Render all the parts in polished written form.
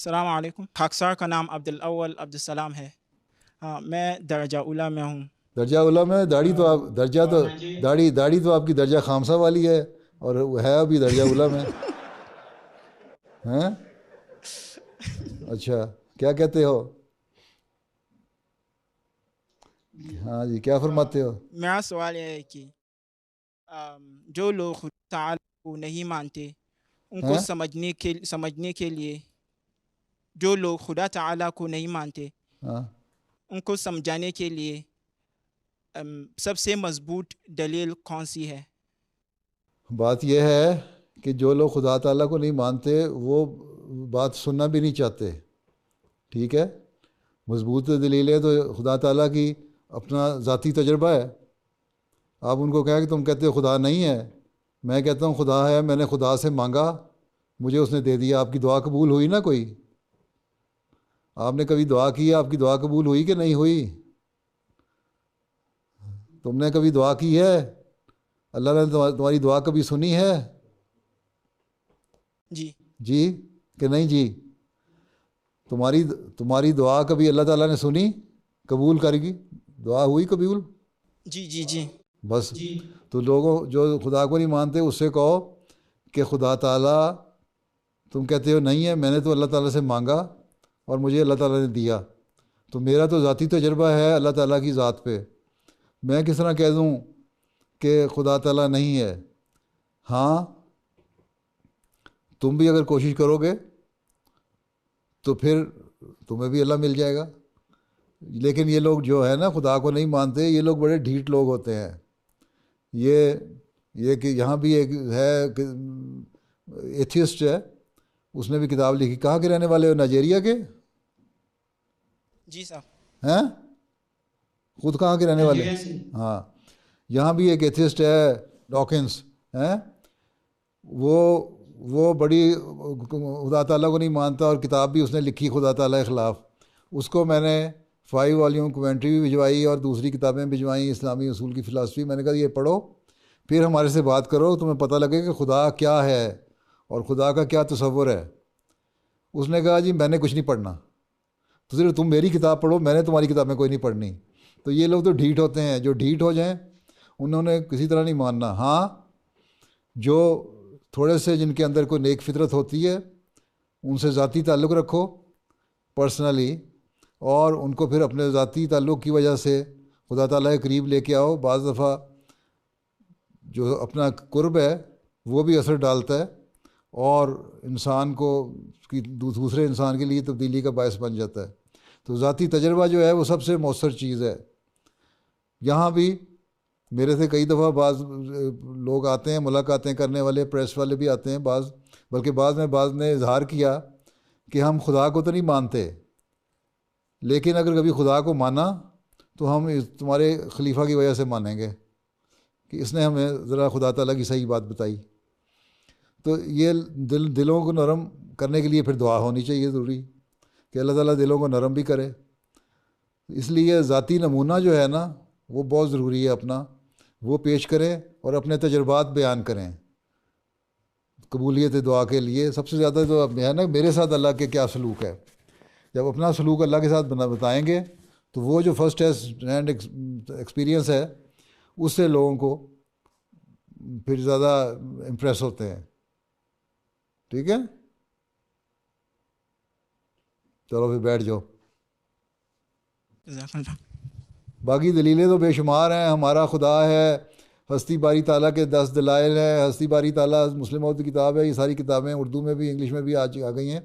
السلام علیکم، خاکسار کا نام عبدالاول عبدالسلام ہے۔ ہاں، میں درجہ اولیٰ میں ہوں۔ درجہ اولیٰ میں داڑھی تو آپ درجہ تو داڑھی تو آپ کی درجہ خامسہ والی ہے اور ہے ابھی درجہ اولیٰ میں ہیں؟ اچھا، کیا کہتے ہو؟ ہاں جی، کیا فرماتے ہو؟ میرا سوال یہ ہے کہ جو لوگ خدا تعالیٰ کو نہیں مانتے ان کو ہیں؟ سمجھنے کے لیے، جو لوگ خدا تعالیٰ کو نہیں مانتے ہاں، ان کو سمجھانے کے لیے سب سے مضبوط دلیل کون سی ہے؟ بات یہ ہے کہ جو لوگ خدا تعالیٰ کو نہیں مانتے وہ بات سننا بھی نہیں چاہتے، ٹھیک ہے؟ مضبوط دلیل ہے تو خدا تعالیٰ کی اپنا ذاتی تجربہ ہے۔ آپ ان کو کہیں کہ تم کہتے ہو خدا نہیں ہے، میں کہتا ہوں خدا ہے، میں نے خدا سے مانگا، مجھے اس نے دے دیا۔ آپ کی دعا قبول ہوئی نا؟ کوئی آپ نے کبھی دعا کی، آپ کی دعا قبول ہوئی کہ نہیں ہوئی؟ تم نے کبھی دعا کی ہے؟ اللہ نے تمہاری دعا کبھی سنی ہے؟ جی جی کہ نہیں جی؟ تمہاری دعا کبھی اللہ تعالیٰ نے سنی، قبول کر گی؟ دعا ہوئی قبول؟ جی جی جی بس تو لوگوں جو خدا کو نہیں مانتے اس سے کہو کہ خدا تعالیٰ، تم کہتے ہو نہیں ہے، میں نے تو اللہ تعالیٰ سے مانگا اور مجھے اللہ تعالیٰ نے دیا، تو میرا تو ذاتی تجربہ ہے اللہ تعالیٰ کی ذات پہ، میں کس طرح کہہ دوں کہ خدا تعالیٰ نہیں ہے؟ ہاں، تم بھی اگر کوشش کرو گے تو پھر تمہیں بھی اللہ مل جائے گا۔ لیکن یہ لوگ جو ہے نا خدا کو نہیں مانتے، یہ لوگ بڑے ڈھیٹ لوگ ہوتے ہیں۔ یہ کہ یہاں بھی ایک ہے ایتھیسٹ ہے، اس نے بھی کتاب لکھی۔ کہاں کے رہنے والے ہو؟ نائجیریا کے جی صاحب۔ ہیں؟ خود کہاں کے رہنے والے؟ ہاں، یہاں بھی ایک ایتھیسٹ ہے ڈاکنس ہیں، وہ بڑی خدا تعالیٰ کو نہیں مانتا اور کتاب بھی اس نے لکھی خدا تعالیٰ کے خلاف۔ اس کو میں نے 5 والیوم کومنٹری بھی بھجوائی اور دوسری کتابیں بھجوائیں، اسلامی اصول کی فلاسفی۔ میں نے کہا یہ پڑھو، پھر ہمارے سے بات کرو، تمہیں پتہ لگے کہ خدا کیا ہے اور خدا کا کیا تصور ہے۔ اس نے کہا جی میں نے کچھ نہیں پڑھنا، تو صرف تم میری کتاب پڑھو، میں نے تمہاری کتابیں کوئی نہیں پڑھنی۔ تو یہ لوگ تو ڈھیٹ ہوتے ہیں، جو ڈھیٹ ہو جائیں انہوں نے کسی طرح نہیں ماننا۔ ہاں، جو تھوڑے سے جن کے اندر کوئی نیک فطرت ہوتی ہے ان سے ذاتی تعلق رکھو پرسنلی، اور ان کو پھر اپنے ذاتی تعلق کی وجہ سے خدا تعالیٰ کے قریب لے کے آؤ۔ بعض دفعہ جو اپنا قرب ہے وہ بھی اثر ڈالتا ہے اور انسان کو دوسرے انسان کے لیے تبدیلی کا باعث بن جاتا ہے۔ تو ذاتی تجربہ جو ہے وہ سب سے مؤثر چیز ہے۔ یہاں بھی میرے سے کئی دفعہ بعض لوگ آتے ہیں، ملاقاتیں کرنے والے، پریس والے بھی آتے ہیں، بلکہ بعض نے اظہار کیا کہ ہم خدا کو تو نہیں مانتے، لیکن اگر کبھی خدا کو مانا تو ہم تمہارے خلیفہ کی وجہ سے مانیں گے کہ اس نے ہمیں ذرا خدا تعالیٰ کی صحیح بات بتائی۔ تو یہ دلوں کو نرم کرنے کے لیے پھر دعا ہونی چاہیے ضروری، کہ اللہ تعالیٰ دلوں کو نرم بھی کرے۔ اس لیے ذاتی نمونہ جو ہے نا وہ بہت ضروری ہے، اپنا وہ پیش کریں اور اپنے تجربات بیان کریں قبولیت دعا کے لیے۔ سب سے زیادہ تو ہے نا میرے ساتھ اللہ کے کیا سلوک ہے، جب اپنا سلوک اللہ کے ساتھ بتائیں گے تو وہ جو فرسٹ ہینڈ ایکسپیرینس ہے اس سے لوگوں کو پھر زیادہ امپریس ہوتے ہیں۔ ٹھیک ہے، چلو پھر بیٹھ جاؤ۔ جزاک اللہ۔ باقی دلیلیں تو بے شمار ہیں۔ ہمارا خدا ہے، ہستی باری تعالیٰ کے 10 دلائل ہیں، ہستی باری تعالیٰ مسلم موت کی کتاب ہے، یہ ساری کتابیں اردو میں بھی انگلش میں بھی آ گئی ہیں،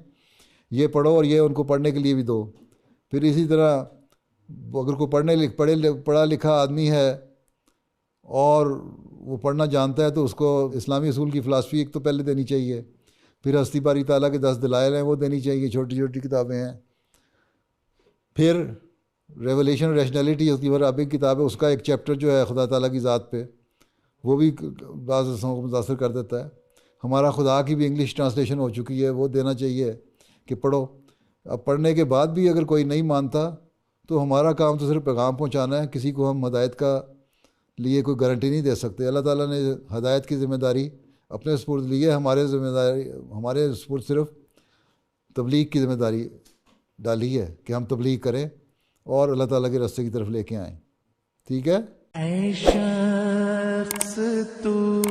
یہ پڑھو اور یہ ان کو پڑھنے کے لیے بھی دو۔ پھر اسی طرح اگر کوئی پڑھا لکھا آدمی ہے اور وہ پڑھنا جانتا ہے تو اس کو اسلامی اصول کی فلاسفی ایک تو پہلے دینی چاہیے، پھر ہستی باری تعالیٰ کے 10 دلائل ہیں وہ دینی چاہیے، چھوٹی چھوٹی کتابیں ہیں۔ پھر ریولیشن ریشنلٹی اس کی عربک کتاب ہے، اس کا ایک چیپٹر جو ہے خدا تعالیٰ کی ذات پہ، وہ بھی بعض انسانوں کو متاثر کر دیتا ہے۔ ہمارا خدا کی بھی انگلش ٹرانسلیشن ہو چکی ہے، وہ دینا چاہیے کہ پڑھو۔ اب پڑھنے کے بعد بھی اگر کوئی نہیں مانتا تو ہمارا کام تو صرف پیغام پہنچانا ہے، کسی کو ہم ہدایت کا لیے کوئی گارنٹی نہیں دے سکتے۔ اللہ تعالیٰ نے ہدایت کی ذمہ داری اپنے سپرد لی ہے، ہمارے سپرد صرف تبلیغ کی ذمہ داری ڈالی ہے کہ ہم تبلیغ کریں اور اللہ تعالیٰ کے راستے کی طرف لے کے آئیں. ٹھیک ہے. اے شخص تو